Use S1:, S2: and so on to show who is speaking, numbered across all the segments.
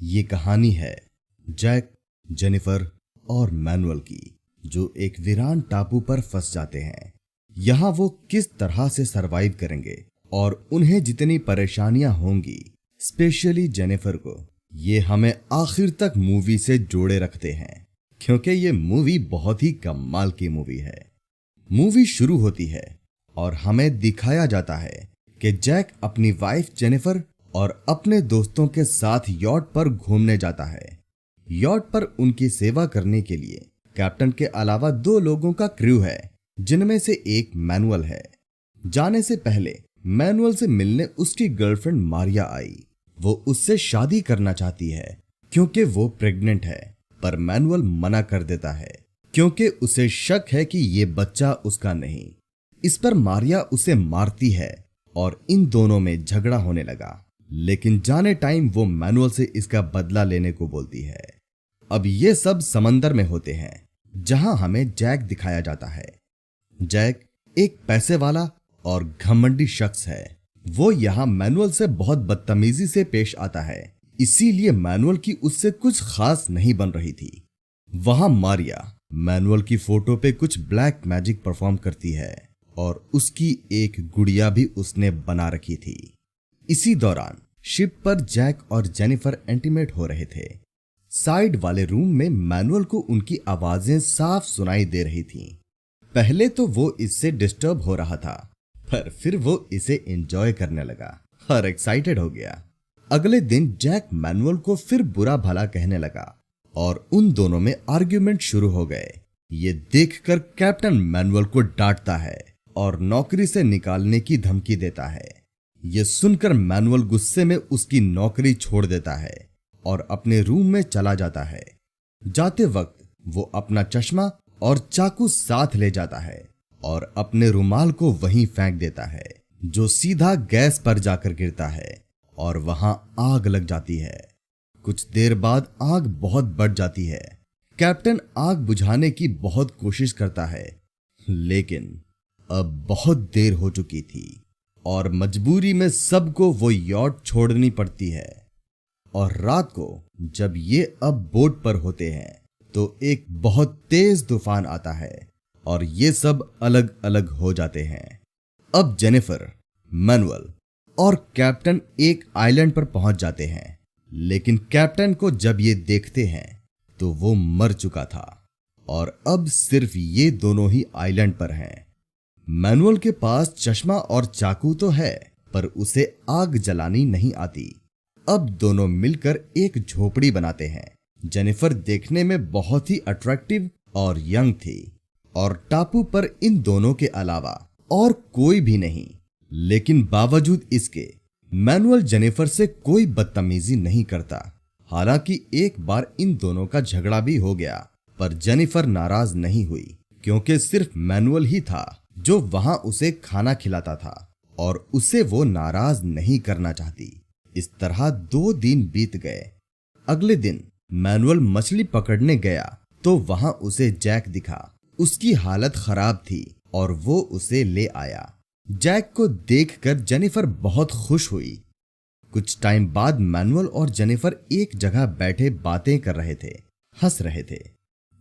S1: ये कहानी है जैक, जेनिफर और मैनुअल की, जो एक वीरान टापू पर फंस जाते हैं। यहाँ वो किस तरह से सरवाइव करेंगे और उन्हें जितनी परेशानियां होंगी, स्पेशली जेनिफर को, ये हमें आखिर तक मूवी से जोड़े रखते हैं, क्योंकि ये मूवी बहुत ही कमाल की मूवी है। मूवी शुरू होती है और हमें दिखाया जाता है कि जैक अपनी वाइफ जेनिफर और अपने दोस्तों के साथ यॉट पर घूमने जाता है। यॉट पर उनकी सेवा करने के लिए कैप्टन के अलावा 2 लोगों का क्रू है, जिनमें से एक मैनुअल है। जाने से पहले मैनुअल से मिलने उसकी गर्लफ्रेंड मारिया आई। वो उससे शादी करना चाहती है क्योंकि वो प्रेग्नेंट है, पर मैनुअल मना कर देता है क्योंकि उसे शक है कि ये बच्चा उसका नहीं। इस पर मारिया उसे मारती है और इन दोनों में झगड़ा होने लगा, लेकिन जाने टाइम वो मैनुअल से इसका बदला लेने को बोलती है। अब ये सब समंदर में होते हैं, जहां हमें जैक दिखाया जाता है। जैक एक पैसे वाला और घमंडी शख्स है। वो यहाँ मैनुअल से बहुत बदतमीजी से पेश आता है, इसीलिए मैनुअल की उससे कुछ खास नहीं बन रही थी। वहां मारिया मैनुअल की फोटो पे कुछ ब्लैक मैजिक परफॉर्म करती है और उसकी एक गुड़िया भी उसने बना रखी थी। इसी दौरान शिप पर जैक और जेनिफर इंटीमेट हो रहे थे। साइड वाले रूम में मैनुअल को उनकी आवाजें साफ सुनाई दे रही थीं। पहले तो वो इससे डिस्टर्ब हो रहा था, पर फिर वो इसे एंजॉय करने लगा और एक्साइटेड हो गया। अगले दिन जैक मैनुअल को फिर बुरा भला कहने लगा और उन दोनों में आर्ग्यूमेंट शुरू हो गए। ये देखकर कैप्टन मैनुअल को डांटता है और नौकरी से निकालने की धमकी देता है। ये सुनकर मैनुअल गुस्से में उसकी नौकरी छोड़ देता है और अपने रूम में चला जाता है। जाते वक्त वो अपना चश्मा और चाकू साथ ले जाता है और अपने रुमाल को वहीं फेंक देता है, जो सीधा गैस पर जाकर गिरता है और वहां आग लग जाती है। कुछ देर बाद आग बहुत बढ़ जाती है। कैप्टन आग बुझाने की बहुत कोशिश करता है, लेकिन अब बहुत देर हो चुकी थी और मजबूरी में सबको वो यॉट छोड़नी पड़ती है। और रात को जब ये अब बोट पर होते हैं तो एक बहुत तेज तूफान आता है और ये सब अलग अलग हो जाते हैं। अब जेनिफर, मैनुअल और कैप्टन एक आइलैंड पर पहुंच जाते हैं, लेकिन कैप्टन को जब ये देखते हैं तो वो मर चुका था और अब सिर्फ ये दोनों ही आइलैंड पर हैं। मैनुअल के पास चश्मा और चाकू तो है, पर उसे आग जलानी नहीं आती। अब दोनों मिलकर एक झोपड़ी बनाते हैं। जेनिफर देखने में बहुत ही अट्रैक्टिव और यंग थी और टापू पर इन दोनों के अलावा और कोई भी नहीं, लेकिन बावजूद इसके मैनुअल जेनिफर से कोई बदतमीजी नहीं करता। हालांकि एक बार इन दोनों का झगड़ा भी हो गया, पर जेनिफर नाराज नहीं हुई क्योंकि सिर्फ मैनुअल ही था जो वहां उसे खाना खिलाता था और उसे वो नाराज नहीं करना चाहती। इस तरह 2 दिन बीत गए। अगले दिन मैनुअल मछली पकड़ने गया तो वहां उसे जैक दिखा। उसकी हालत खराब थी और वो उसे ले आया। जैक को देखकर जेनिफर बहुत खुश हुई। कुछ टाइम बाद मैनुअल और जेनिफर एक जगह बैठे बातें कर रहे थे, हंस रहे थे।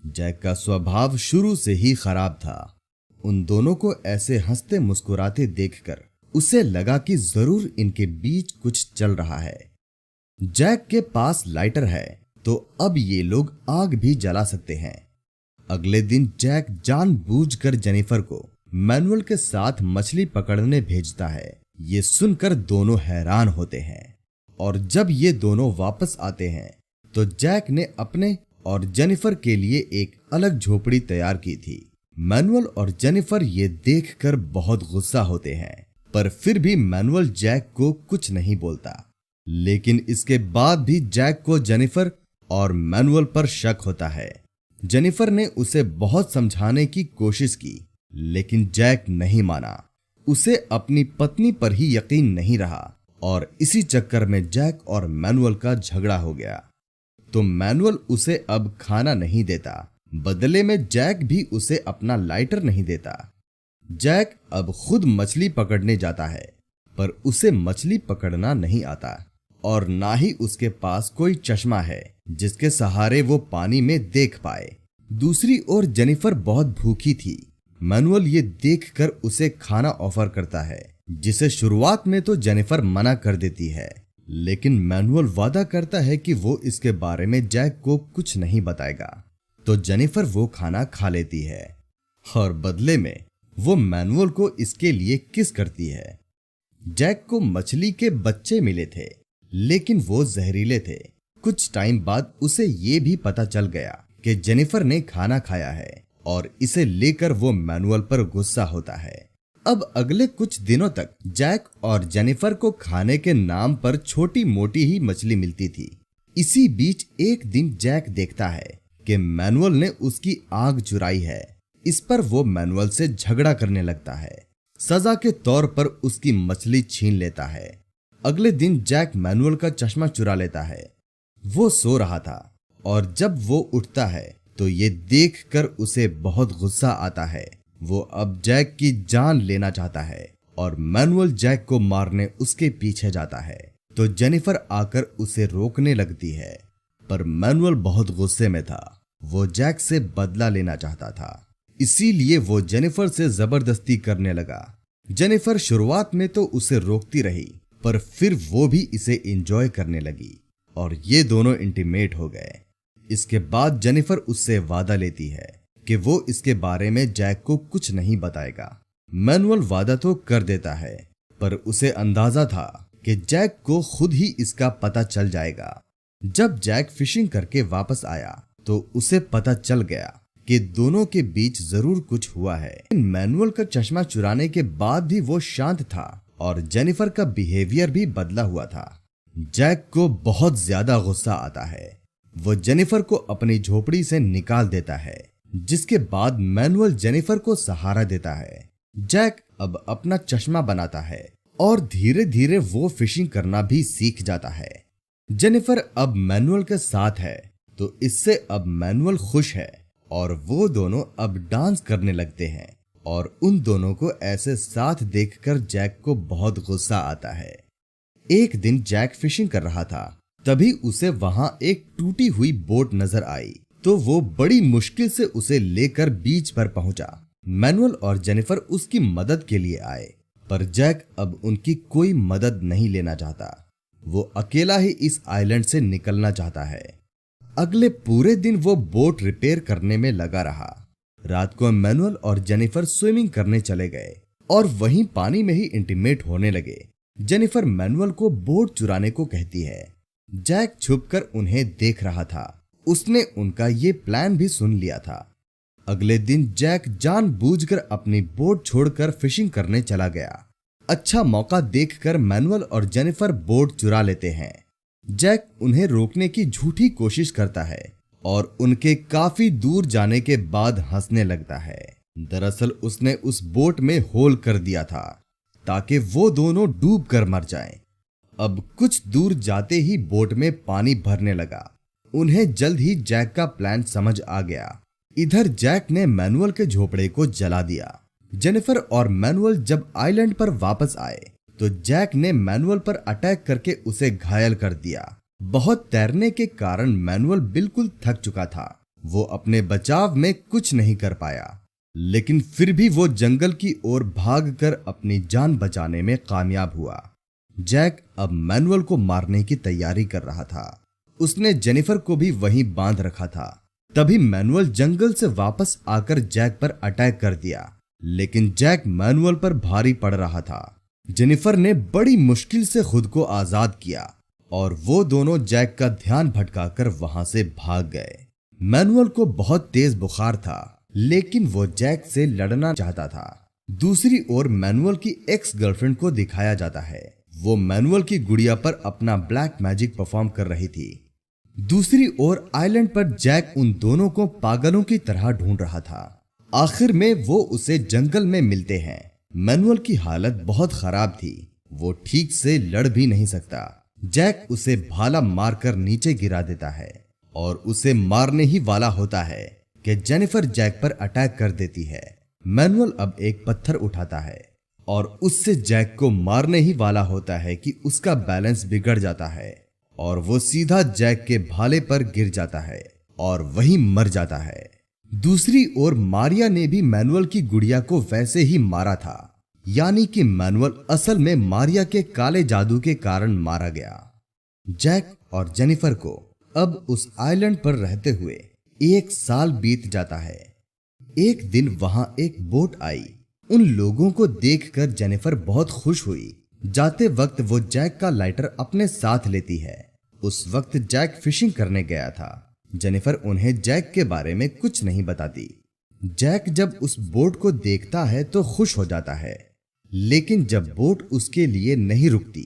S1: जैक का स्वभाव शुरू से ही खराब था। उन दोनों को ऐसे हंसते मुस्कुराते देखकर उसे लगा कि जरूर इनके बीच कुछ चल रहा है। जैक के पास लाइटर है तो अब ये लोग आग भी जला सकते हैं। अगले दिन जैक जानबूझकर जेनिफर को मैनुअल के साथ मछली पकड़ने भेजता है। ये सुनकर दोनों हैरान होते हैं और जब ये दोनों वापस आते हैं तो जैक ने अपने और जेनिफर के लिए एक अलग झोपड़ी तैयार की थी। मैनुअल और जेनिफर ये देखकर बहुत गुस्सा होते हैं, पर फिर भी मैनुअल जैक को कुछ नहीं बोलता। लेकिन इसके बाद भी जैक को जेनिफर और मैनुअल पर शक होता है। जेनिफर ने उसे बहुत समझाने की कोशिश की, लेकिन जैक नहीं माना। उसे अपनी पत्नी पर ही यकीन नहीं रहा और इसी चक्कर में जैक और मैनुअल का झगड़ा हो गया। तो मैनुअल उसे अब खाना नहीं देता, बदले में जैक भी उसे अपना लाइटर नहीं देता। जैक अब खुद मछली पकड़ने जाता है, पर उसे मछली पकड़ना नहीं आता और ना ही उसके पास कोई चश्मा है जिसके सहारे वो पानी में देख पाए। दूसरी ओर जेनिफर बहुत भूखी थी। मैनुअल ये देखकर उसे खाना ऑफर करता है, जिसे शुरुआत में तो जेनिफर मना कर देती है, लेकिन मैनुअल वादा करता है कि वो इसके बारे में जैक को कुछ नहीं बताएगा। तो जेनिफर वो खाना खा लेती है और बदले में वो मैनुअल को इसके लिए किस करती है। जैक को मछली के बच्चे मिले थे, लेकिन वो जहरीले थे। कुछ टाइम बाद उसे ये भी पता चल गया कि जेनिफर ने खाना खाया है और इसे लेकर वो मैनुअल पर गुस्सा होता है। अब अगले कुछ दिनों तक जैक और जेनिफर को खाने के नाम पर छोटी मोटी ही मछली मिलती थी। इसी बीच एक दिन जैक देखता है कि मैनुअल ने उसकी आग चुराई है। इस पर वो मैनुअल से झगड़ा करने लगता है। सजा के तौर पर उसकी मछली छीन लेता है। अगले दिन जैक मैनुअल का चश्मा चुरा लेता है। वो सो रहा था और जब वो उठता है तो ये देखकर उसे बहुत गुस्सा आता है। वो अब जैक की जान लेना चाहता है और मैनुअल जैक को मारने उसके पीछे जाता है। तो जेनिफर आकर उसे रोकने लगती है, पर मैनुअल बहुत गुस्से में था। वो जैक से बदला लेना चाहता था, इसीलिए वो जेनिफर से जबरदस्ती करने लगा। जेनिफर शुरुआत में तो उसे रोकती रही, पर फिर वो भी इसे एंजॉय करने लगी और ये दोनों इंटीमेट हो गए। इसके बाद जेनिफर उससे वादा लेती है कि वो इसके बारे में जैक को कुछ नहीं बताएगा। मैनुअल वादा तो कर देता है, पर उसे अंदाजा था कि जैक को खुद ही इसका पता चल जाएगा। जब जैक फिशिंग करके वापस आया तो उसे पता चल गया कि दोनों के बीच जरूर कुछ हुआ है। मैनुअल का चश्मा चुराने के बाद भी वो शांत था और जेनिफर का बिहेवियर भी बदला हुआ था। जैक को बहुत ज्यादा गुस्सा आता है। वो जेनिफर को अपनी झोपड़ी से निकाल देता है, जिसके बाद मैनुअल जेनिफर को सहारा देता है। जैक अब अपना चश्मा बनाता है और धीरे धीरे वो फिशिंग करना भी सीख जाता है। जेनिफर अब मैनुअल के साथ है, तो इससे अब मैनुअल खुश है और वो दोनों अब डांस करने लगते हैं और उन दोनों को ऐसे साथ देखकर जैक को बहुत गुस्सा आता है। एक दिन जैक फिशिंग कर रहा था, तभी उसे वहां एक टूटी हुई बोट नजर आई, तो वो बड़ी मुश्किल से उसे लेकर बीच पर पहुंचा। मैनुअल और जेनिफर उसकी मदद के लिए आए, पर जैक अब उनकी कोई मदद नहीं लेना चाहता। वो अकेला ही इस आइलैंड से निकलना चाहता है। अगले पूरे दिन वो बोट रिपेयर करने में लगा रहा। रात को मैनुअल और जेनिफर स्विमिंग करने चले गए और वहीं पानी में ही इंटीमेट होने लगे। जेनिफर मैनुअल को बोट चुराने को कहती है। जैक छुपकर उन्हें देख रहा था। उसने उनका ये प्लान भी सुन लिया था। अगले दिन जैक जानबूझकर अपनी बोट छोड़कर फिशिंग करने चला गया। अच्छा मौका देखकर मैनुअल और जेनिफर बोट चुरा लेते हैं। जैक उन्हें रोकने की झूठी कोशिश करता है और उनके काफी दूर जाने के बाद हंसने लगता है। दरअसल उसने उस बोट में होल कर दिया था ताकि वो दोनों डूब कर मर जाएं। अब कुछ दूर जाते ही बोट में पानी भरने लगा। उन्हें जल्द ही जैक का प्लान समझ आ गया। इधर जैक ने मैनुअल के झोपड़े को जला दिया। जेनिफर और मैनुअल जब आइलैंड पर वापस आए तो जैक ने मैनुअल पर अटैक करके उसे घायल कर दिया। बहुत तैरने के कारण मैनुअल बिल्कुल थक चुका था। वो अपने बचाव में कुछ नहीं कर पाया, लेकिन फिर भी वो जंगल की ओर भागकर अपनी जान बचाने में कामयाब हुआ। जैक अब मैनुअल को मारने की तैयारी कर रहा था। उसने जेनिफर को भी वहीं बांध रखा था। तभी मैनुअल जंगल से वापस आकर जैक पर अटैक कर दिया, लेकिन जैक मैनुअल पर भारी पड़ रहा था। जेनिफर ने बड़ी मुश्किल से खुद को आजाद किया और वो दोनों जैक का ध्यान भटकाकर वहां से भाग गए। मैनुअल को बहुत तेज बुखार था, लेकिन वो जैक से लड़ना चाहता था। दूसरी ओर मैनुअल की एक्स गर्लफ्रेंड को दिखाया जाता है। वो मैनुअल की गुड़िया पर अपना ब्लैक मैजिक परफॉर्म कर रही थी। दूसरी ओर आइलैंड पर जैक उन दोनों को पागलों की तरह ढूंढ रहा था। आखिर में वो उसे जंगल में मिलते हैं। मैनुअल की हालत बहुत खराब थी। वो ठीक से लड़ भी नहीं सकता। जैक उसे भाला मारकर नीचे गिरा देता है और उसे मारने ही वाला होता है कि जेनिफर जैक पर अटैक कर देती है। मैनुअल अब एक पत्थर उठाता है और उससे जैक को मारने ही वाला होता है कि उसका बैलेंस बिगड़ जाता है और वो सीधा जैक के भाले पर गिर जाता है और वहीं मर जाता है। दूसरी ओर मारिया ने भी मैनुअल की गुड़िया को वैसे ही मारा था, यानी कि मैनुअल असल में मारिया के काले जादू के कारण मारा गया। जैक और जेनिफर को अब उस आइलैंड पर रहते हुए 1 साल बीत जाता है। एक दिन वहां एक बोट आई। उन लोगों को देखकर जेनिफर बहुत खुश हुई। जाते वक्त वो जैक का लाइटर अपने साथ लेती है। उस वक्त जैक फिशिंग करने गया था। जेनिफर उन्हें जैक के बारे में कुछ नहीं बताती। जैक जब उस बोट को देखता है तो खुश हो जाता है, लेकिन जब बोट उसके लिए नहीं रुकती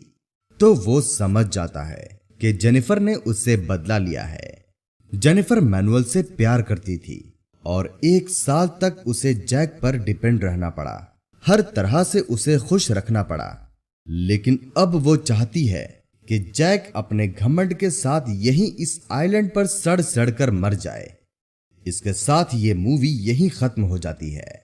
S1: तो वो समझ जाता है कि जेनिफर ने उससे बदला लिया है। जेनिफर मैनुअल से प्यार करती थी और 1 साल तक उसे जैक पर डिपेंड रहना पड़ा। हर तरह से उसे खुश रखना पड़ा, लेकिन अब वो चाहती है कि जैक अपने घमंड के साथ यहीं इस आइलैंड पर सड़ सड़ कर मर जाए। इसके साथ ये मूवी यहीं खत्म हो जाती है।